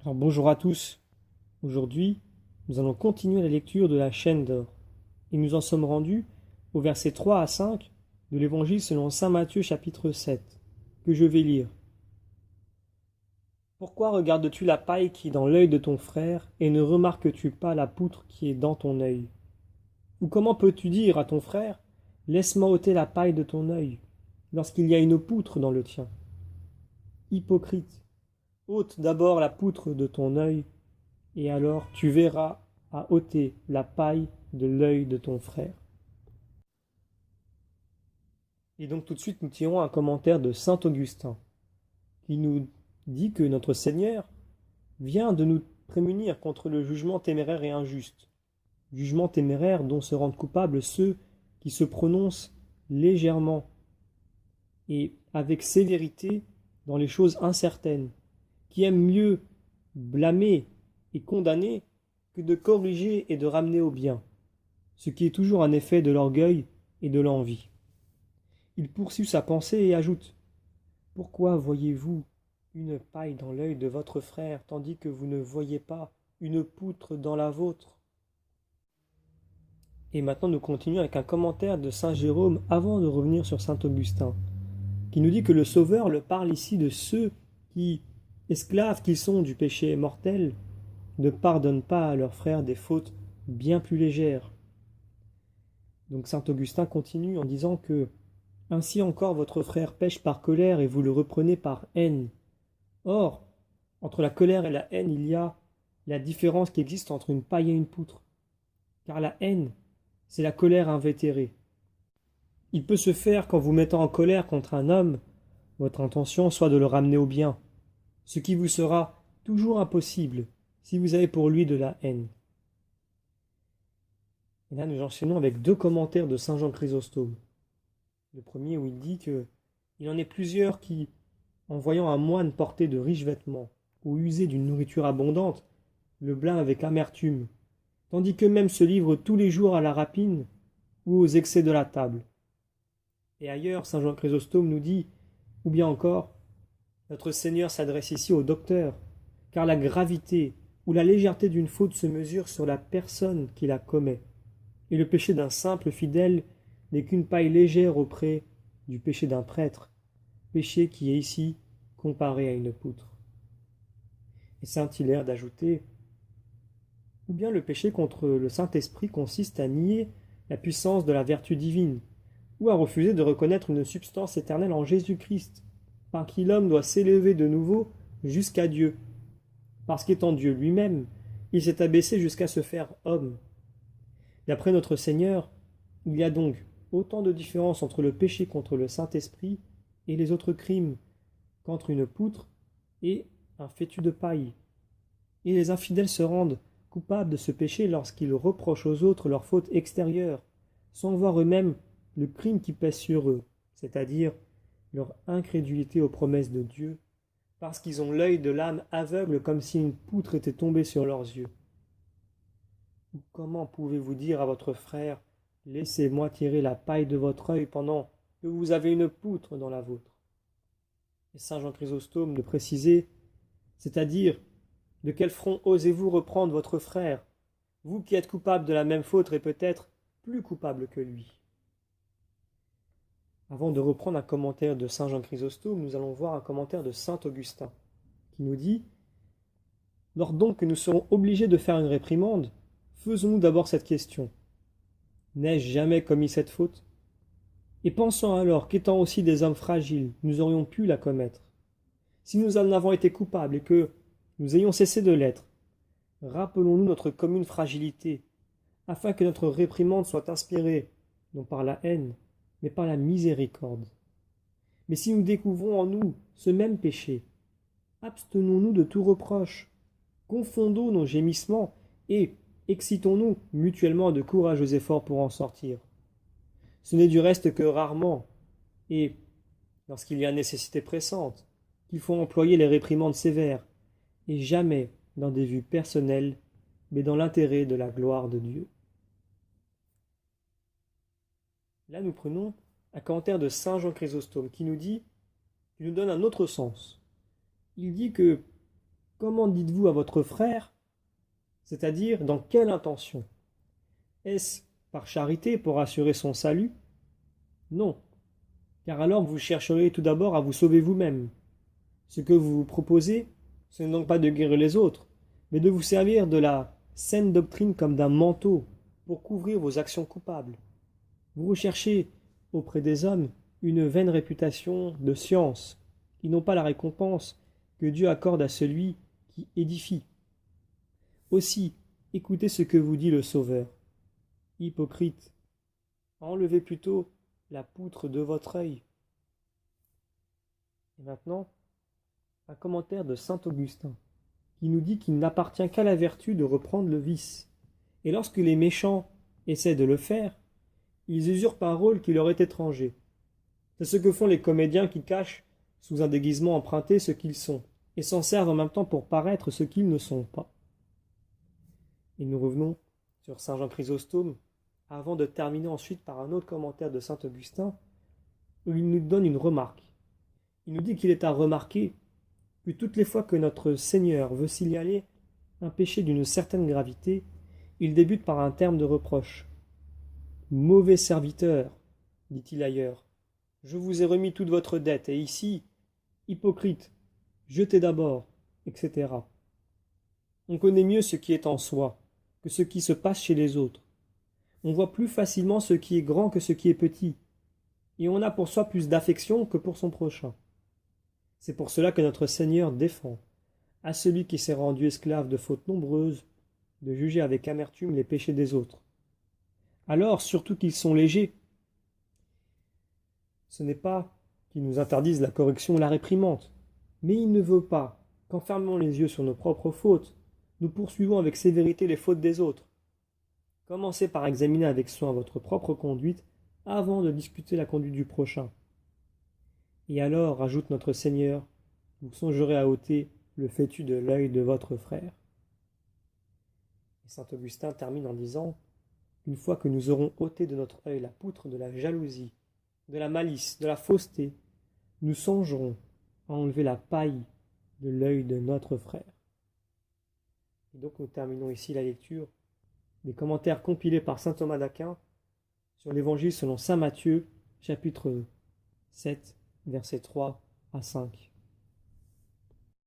Alors bonjour à tous. Aujourd'hui, nous allons continuer la lecture de la chaîne d'or. Et nous en sommes rendus au verset 3 à 5 de l'évangile selon saint Matthieu chapitre 7, que je vais lire. Pourquoi regardes-tu la paille qui est dans l'œil de ton frère et ne remarques-tu pas la poutre qui est dans ton œil? Ou comment peux-tu dire à ton frère, laisse-moi ôter la paille de ton œil, lorsqu'il y a une poutre dans le tien? Hypocrite, ôte d'abord la poutre de ton œil, et alors tu verras à ôter la paille de l'œil de ton frère. Et donc tout de suite nous tirons un commentaire de saint Augustin, qui nous dit que notre Seigneur vient de nous prémunir contre le jugement téméraire et injuste. Jugement téméraire dont se rendent coupables ceux qui se prononcent légèrement et avec sévérité dans les choses incertaines, qui aiment mieux blâmer et condamner que de corriger et de ramener au bien, ce qui est toujours un effet de l'orgueil et de l'envie. Il poursuit sa pensée et ajoute: Pourquoi voyez-vous une paille dans l'œil de votre frère, tandis que vous ne voyez pas une poutre dans la vôtre? Et maintenant nous continuons avec un commentaire de saint Jérôme avant de revenir sur saint Augustin, qui nous dit que le Sauveur le parle ici de ceux qui, esclaves qu'ils sont du péché mortel, ne pardonnent pas à leurs frères des fautes bien plus légères. Donc saint Augustin continue en disant que ainsi encore votre frère pêche par colère et vous le reprenez par haine. Or, entre la colère et la haine, il y a la différence qui existe entre une paille et une poutre. Car la haine, c'est la colère invétérée. Il peut se faire qu'en vous mettant en colère contre un homme, votre intention soit de le ramener au bien, ce qui vous sera toujours impossible si vous avez pour lui de la haine. Et là, nous enchaînons avec deux commentaires de saint Jean Chrysostome. Le premier où il dit que il en est plusieurs qui, en voyant un moine porter de riches vêtements ou user d'une nourriture abondante, le blâment avec amertume, tandis qu'eux-mêmes se livrent tous les jours à la rapine ou aux excès de la table. Et ailleurs, saint Jean Chrysostome nous dit, ou bien encore, notre Seigneur s'adresse ici au docteur, car la gravité ou la légèreté d'une faute se mesure sur la personne qui la commet, et le péché d'un simple fidèle n'est qu'une paille légère auprès du péché d'un prêtre, péché qui est ici comparé à une poutre. Et saint Hilaire d'ajouter: ou bien le péché contre le Saint-Esprit consiste à nier la puissance de la vertu divine, ou à refuser de reconnaître une substance éternelle en Jésus-Christ, par qui l'homme doit s'élever de nouveau jusqu'à Dieu, parce qu'étant Dieu lui-même, il s'est abaissé jusqu'à se faire homme. D'après notre Seigneur, il y a donc autant de différence entre le péché contre le Saint-Esprit et les autres crimes qu'entre une poutre et un fétu de paille. Et les infidèles se rendent coupables de ce péché lorsqu'ils reprochent aux autres leurs fautes extérieures, sans voir eux-mêmes le crime qui pèse sur eux, c'est-à-dire leur incrédulité aux promesses de Dieu, parce qu'ils ont l'œil de l'âme aveugle comme si une poutre était tombée sur leurs yeux. Ou comment pouvez-vous dire à votre frère: laissez-moi tirer la paille de votre œil pendant que vous avez une poutre dans la vôtre? Et saint Jean Chrysostome de préciser, c'est-à-dire, de quel front osez-vous reprendre votre frère, vous qui êtes coupable de la même faute et peut-être plus coupable que lui? Avant de reprendre un commentaire de saint Jean Chrysostome, nous allons voir un commentaire de saint Augustin, qui nous dit: lors donc que nous serons obligés de faire une réprimande, faisons-nous d'abord cette question: n'ai-je jamais commis cette faute? Et pensons alors qu'étant aussi des hommes fragiles, nous aurions pu la commettre. Si nous en avons été coupables et que nous ayons cessé de l'être, rappelons-nous notre commune fragilité, afin que notre réprimande soit inspirée, non par la haine, mais par la miséricorde. Mais si nous découvrons en nous ce même péché, abstenons-nous de tout reproche, confondons nos gémissements et excitons-nous mutuellement de courageux efforts pour en sortir. Ce n'est du reste que rarement, et lorsqu'il y a nécessité pressante, qu'il faut employer les réprimandes sévères, et jamais dans des vues personnelles, mais dans l'intérêt de la gloire de Dieu. Là nous prenons un commentaire de saint Jean Chrysostome qui nous donne un autre sens. Il dit que comment dites-vous à votre frère, c'est-à-dire dans quelle intention? Est-ce par charité pour assurer son salut? Non, car alors vous chercheriez tout d'abord à vous sauver vous-même. Ce que vous vous proposez, ce n'est donc pas de guérir les autres, mais de vous servir de la saine doctrine comme d'un manteau pour couvrir vos actions coupables. Vous recherchez auprès des hommes une vaine réputation de science, qui n'ont pas la récompense que Dieu accorde à celui qui édifie. Aussi, écoutez ce que vous dit le Sauveur. Hypocrite, enlevez plutôt la poutre de votre œil. Et maintenant, un commentaire de saint Augustin, qui nous dit qu'il n'appartient qu'à la vertu de reprendre le vice. Et lorsque les méchants essaient de le faire, ils usurpent un rôle qui leur est étranger. C'est ce que font les comédiens qui cachent, sous un déguisement emprunté, ce qu'ils sont, et s'en servent en même temps pour paraître ce qu'ils ne sont pas. Et nous revenons sur saint Jean Chrysostome, avant de terminer ensuite par un autre commentaire de saint Augustin, où il nous donne une remarque. Il nous dit qu'il est à remarquer que toutes les fois que notre Seigneur veut signaler un péché d'une certaine gravité, il débute par un terme de reproche. Mauvais serviteur, dit-il ailleurs, je vous ai remis toute votre dette, et ici, hypocrite, jetez d'abord, etc. On connaît mieux ce qui est en soi que ce qui se passe chez les autres. On voit plus facilement ce qui est grand que ce qui est petit, et on a pour soi plus d'affection que pour son prochain. C'est pour cela que notre Seigneur défend, à celui qui s'est rendu esclave de fautes nombreuses, de juger avec amertume les péchés des autres. Alors, surtout qu'ils sont légers, ce n'est pas qu'ils nous interdisent la correction ou la réprimande, mais il ne veut pas qu'en fermant les yeux sur nos propres fautes, nous poursuivons avec sévérité les fautes des autres. Commencez par examiner avec soin votre propre conduite avant de discuter la conduite du prochain. Et alors, ajoute notre Seigneur, vous songerez à ôter le fétu de l'œil de votre frère. Et saint Augustin termine en disant, une fois que nous aurons ôté de notre œil la poutre de la jalousie, de la malice, de la fausseté, nous songerons à enlever la paille de l'œil de notre frère. Et donc nous terminons ici la lecture des commentaires compilés par saint Thomas d'Aquin sur l'évangile selon saint Matthieu, chapitre 7, versets 3 à 5.